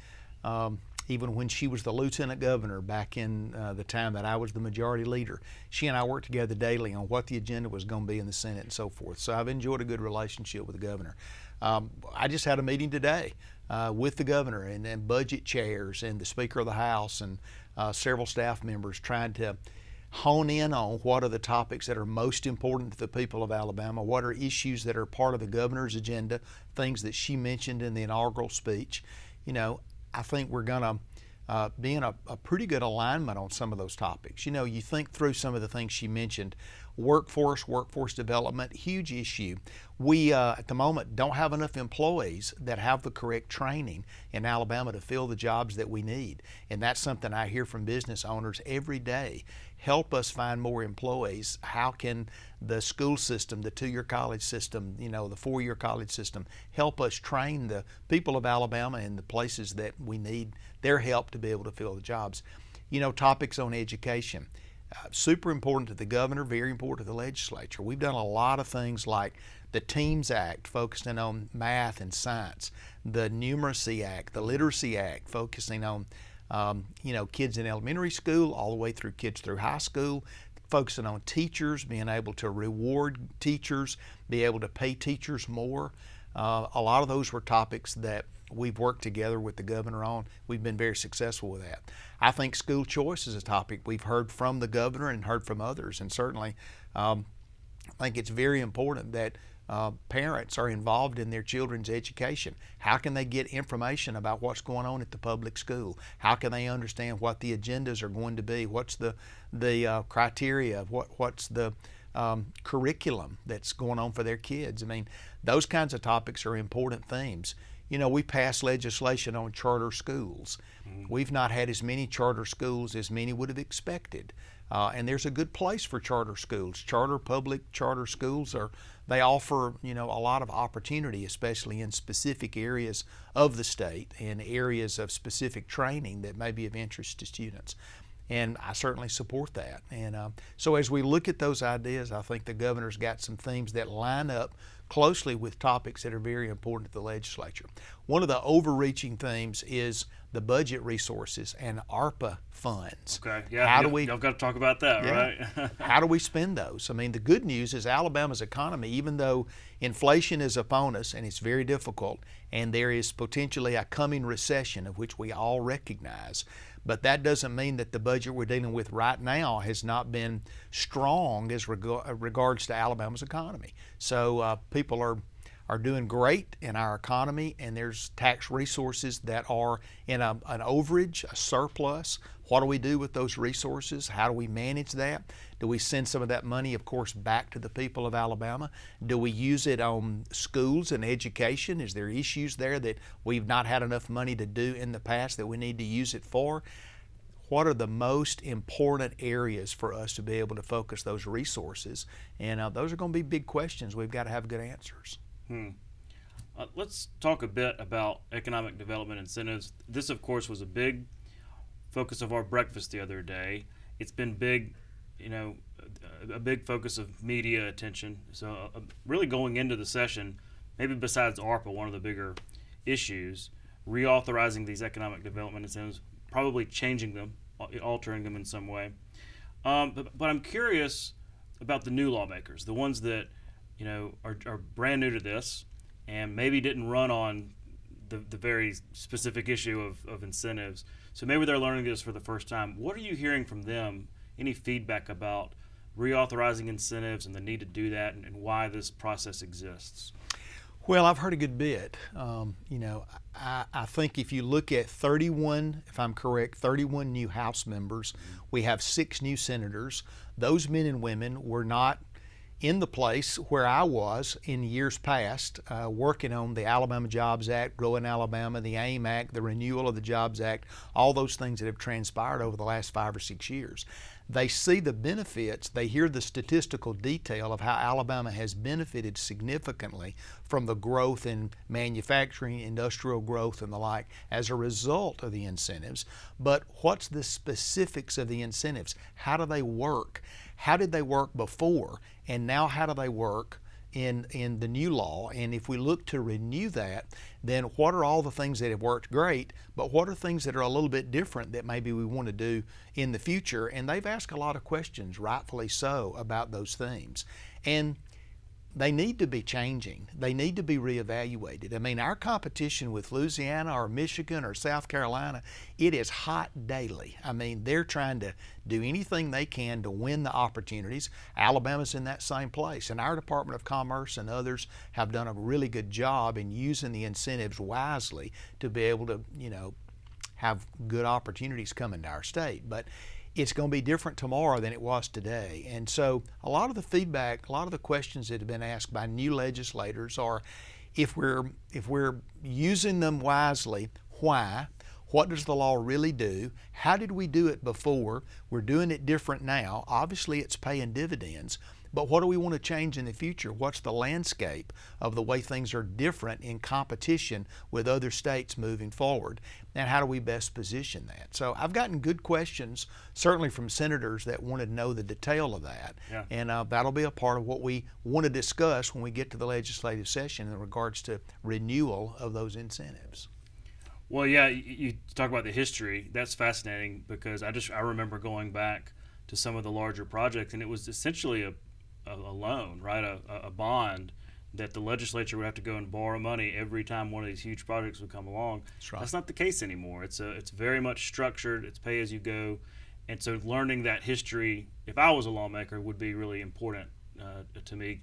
even when she was the lieutenant governor back in the time that I was the majority leader. She and I worked together daily on what the agenda was going to be in the Senate and so forth. So I've enjoyed a good relationship with the governor. I just had a meeting today with the governor and budget chairs and the Speaker of the House and several staff members trying to hone in on what are the topics that are most important to the people of Alabama, what are issues that are part of the governor's agenda, things that she mentioned in the inaugural speech. You know, I think we're going to be in a pretty good alignment on some of those topics. You know, you think through some of the things she mentioned. Workforce development, huge issue. We, at the moment, don't have enough employees that have the correct training in Alabama to fill the jobs that we need. And that's something I hear from business owners every day. Help us find more employees. How can the school system, the 2-year college system, you know, the 4-year college system, help us train the people of Alabama in the places that we need their help to be able to fill the jobs? You know, topics on education. Super important to the governor, very important to the legislature. We've done a lot of things like the TEAMS Act, focusing on math and science, the Numeracy Act, the Literacy Act, focusing on you know, kids in elementary school all the way through kids through high school, focusing on teachers, being able to reward teachers, be able to pay teachers more. A lot of those were topics that we've worked together with the governor on. We've been very successful with that. I think school choice is a topic we've heard from the governor and heard from others, and certainly I think it's very important that parents are involved in their children's education. How can they get information about what's going on at the public school? How can they understand what the agendas are going to be? What's the criteria of what's the curriculum that's going on for their kids? I mean, those kinds of topics are important themes. You know, we passed legislation on charter schools. We've not had as many charter schools as many would have expected. And there's a good place for charter schools. Public charter schools they offer, you know, a lot of opportunity, especially in specific areas of the state and areas of specific training that may be of interest to students. And I certainly support that. And so as we look at those ideas, I think the governor's got some themes that line up closely with topics that are very important to the legislature. One of the overreaching themes is the budget resources and ARPA funds. Okay, yeah, y'all got to talk about that, right? How do we spend those? I mean, the good news is Alabama's economy, even though inflation is upon us and it's very difficult, and there is potentially a coming recession of which we all recognize, but that doesn't mean that the budget we're dealing with right now has not been strong as regards to Alabama's economy. So people are doing great in our economy, and there's tax resources that are in an overage, a surplus. What do we do with those resources? How do we manage that? Do we send some of that money, of course, back to the people of Alabama? Do we use it on schools and education? Is there issues there that we've not had enough money to do in the past that we need to use it for? What are the most important areas for us to be able to focus those resources? And those are going to be big questions. We've got to have good answers. Let's talk a bit about economic development incentives. This, of course, was a big focus of our breakfast the other day. It's been big, you know, a big focus of media attention. So really going into the session, maybe besides ARPA, one of the bigger issues, reauthorizing these economic development incentives, probably changing them, altering them in some way. But I'm curious about the new lawmakers, the ones that, you know, are brand new to this and maybe didn't run on the very specific issue of incentives. So maybe they're learning this for the first time. What are you hearing from them? Any feedback about reauthorizing incentives and the need to do that and why this process exists? Well, I've heard a good bit. You know, I think if you look at 31, if I'm correct, 31 new House members, we have 6 new senators. Those men and women were not in the place where I was in years past, working on the Alabama Jobs Act, Growing Alabama, the AIM Act, the renewal of the Jobs Act, all those things that have transpired over the last 5 or 6 years. They see the benefits, they hear the statistical detail of how Alabama has benefited significantly from the growth in manufacturing, industrial growth, and the like as a result of the incentives. But what's the specifics of the incentives? How do they work? How did they work before? And now how do they work in the new law. And if we look to renew that, then what are all the things that have worked great, but what are things that are a little bit different that maybe we want to do in the future? And they've asked a lot of questions, rightfully so, about those themes. And they need to be changing. They need to be reevaluated. I mean, our competition with Louisiana or Michigan or South Carolina, it is hot daily. I mean, they're trying to do anything they can to win the opportunities. Alabama's in that same place. And our Department of Commerce and others have done a really good job in using the incentives wisely to be able to, have good opportunities coming to our state. But it's going to be different tomorrow than it was today. And so a lot of the feedback, a lot of the questions that have been asked by new legislators are, if we're using them wisely, why? What does the law really do? How did we do it before? We're doing it different now. Obviously, it's paying dividends. But what do we want to change in the future? What's the landscape of the way things are different in competition with other states moving forward? And how do we best position that? So I've gotten good questions, certainly from senators that want to know the detail of that. Yeah. And that'll be a part of what we want to discuss when we get to the legislative session in regards to renewal of those incentives. Well, yeah, you talk about the history. That's fascinating because I remember going back to some of the larger projects, and it was essentially a loan, right? A bond that the legislature would have to go and borrow money every time one of these huge projects would come along. That's right. That's not the case anymore. It's very much structured. It's pay as you go, and so learning that history, if I was a lawmaker, would be really important to me.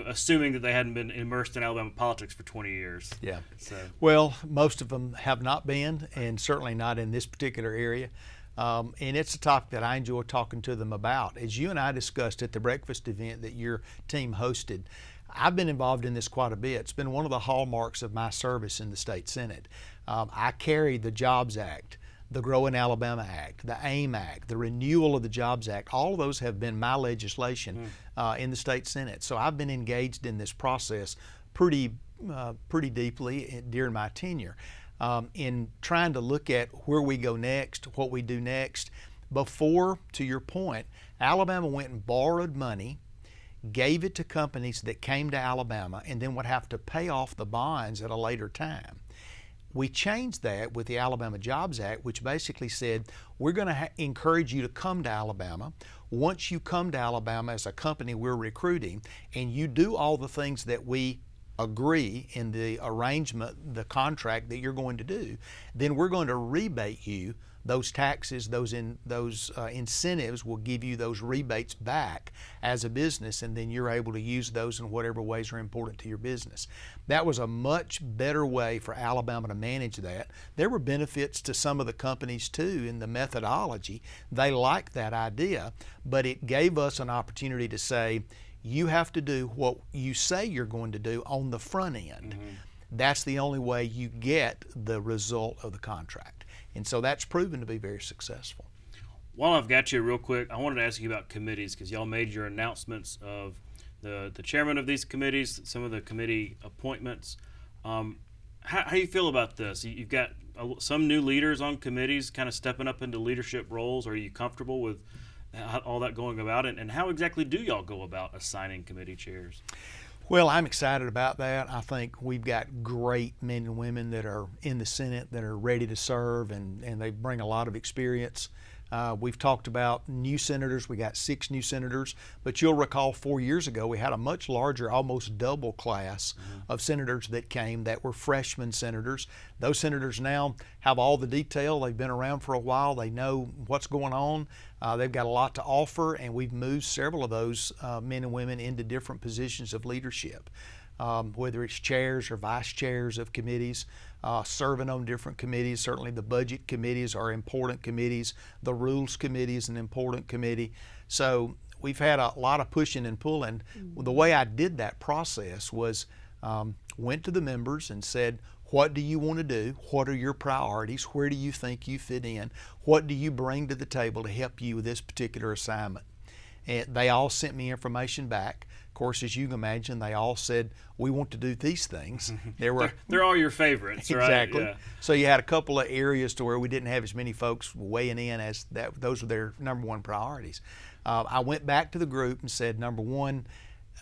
Assuming that they hadn't been immersed in Alabama politics for 20 years. Yeah. So. Well, most of them have not been, and certainly not in this particular area. And it's a topic that I enjoy talking to them about. As you and I discussed at the breakfast event that your team hosted, I've been involved in this quite a bit. It's been one of the hallmarks of my service in the state Senate. I carry the Jobs Act, the Growing Alabama Act, the AIM Act, the renewal of the Jobs Act. All of those have been my legislation in the state Senate. So I've been engaged in this process pretty deeply during my tenure. In trying to look at where we go next, what we do next. Before, to your point, Alabama went and borrowed money, gave it to companies that came to Alabama, and then would have to pay off the bonds at a later time. We changed that with the Alabama Jobs Act, which basically said, we're going to encourage you to come to Alabama. Once you come to Alabama as a company we're recruiting, and you do all the things that we agree in the arrangement, the contract that you're going to do, then we're going to rebate you those taxes, those incentives will give you those rebates back as a business, and then you're able to use those in whatever ways are important to your business. That was a much better way for Alabama to manage that. There were benefits to some of the companies too in the methodology. They liked that idea, but it gave us an opportunity to say, you have to do what you say you're going to do on the front end. Mm-hmm. That's the only way you get the result of the contract. And so that's proven to be very successful. While I've got you real quick, I wanted to ask you about committees, because y'all made your announcements of the chairman of these committees, some of the committee appointments. How do you feel about this? You've got some new leaders on committees kind of stepping up into leadership roles. Are you comfortable with all that going about it? And how exactly do y'all go about assigning committee chairs? Well, I'm excited about that. I think we've got great men and women that are in the Senate that are ready to serve, and they bring a lot of experience. We've talked about new senators. We got 6 new senators, but you'll recall 4 years ago we had a much larger, almost double class of senators that came that were freshman senators. Those senators now have all the detail. They've been around for a while. They know what's going on. They've got a lot to offer, and we've moved several of those men and women into different positions of leadership. Whether it's chairs or vice chairs of committees, serving on different committees. Certainly the budget committees are important committees. The rules committee is an important committee. So we've had a lot of pushing and pulling. Mm-hmm. The way I did that process was went to the members and said, what do you want to do? What are your priorities? Where do you think you fit in? What do you bring to the table to help you with this particular assignment? And they all sent me information back. Of course, as you can imagine, they all said, we want to do these things. They're all your favorites, right? Exactly. Yeah. So you had a couple of areas to where we didn't have as many folks weighing in as that. Those were their number one priorities. I went back to the group and said, number one,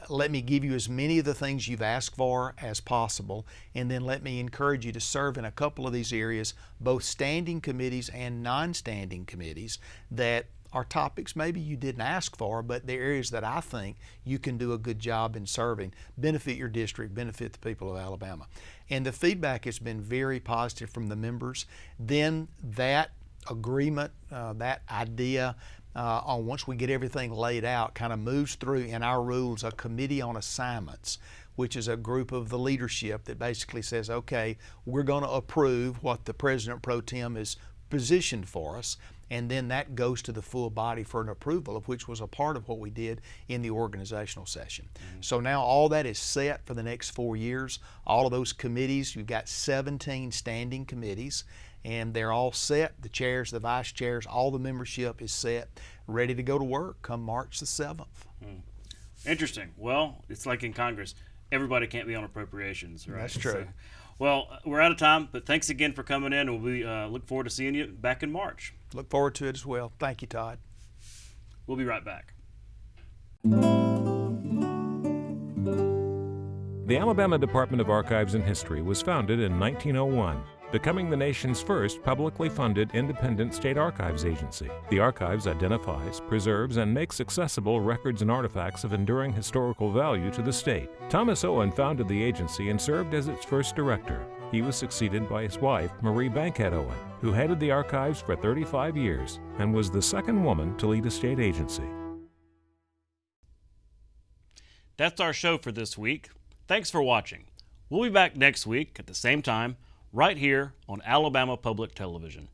let me give you as many of the things you've asked for as possible, and then let me encourage you to serve in a couple of these areas, both standing committees and non-standing committees, that are topics maybe you didn't ask for, but they're areas that I think you can do a good job in serving, benefit your district, benefit the people of Alabama. And the feedback has been very positive from the members. Then that agreement, that idea, on once we get everything laid out, kind of moves through in our rules a committee on assignments, which is a group of the leadership that basically says, okay, we're going to approve what the President Pro Tem has positioned for us, and then that goes to the full body for an approval, of which was a part of what we did in the organizational session. So now all that is set for the next 4 years. All of those committees, you've got 17 standing committees, and they're all set. The chairs, the vice chairs, all the membership is set, ready to go to work come March the 7th. Interesting. Well, it's like in Congress. Everybody can't be on appropriations, right? That's true. So, well, we're out of time, but thanks again for coming in, and we'll look forward to seeing you back in March. Look forward to it as well. Thank you, Todd. We'll be right back. The Alabama Department of Archives and History was founded in 1901. Becoming the nation's first publicly funded independent state archives agency. The archives identifies, preserves, and makes accessible records and artifacts of enduring historical value to the state. Thomas Owen founded the agency and served as its first director. He was succeeded by his wife, Marie Bankhead Owen, who headed the archives for 35 years and was the second woman to lead a state agency. That's our show for this week. Thanks for watching. We'll be back next week at the same time, right here on Alabama Public Television.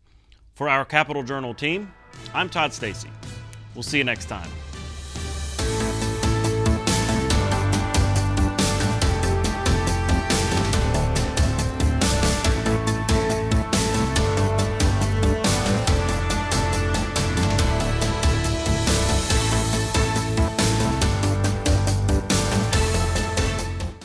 For our Capitol Journal team, I'm Todd Stacy. We'll see you next time.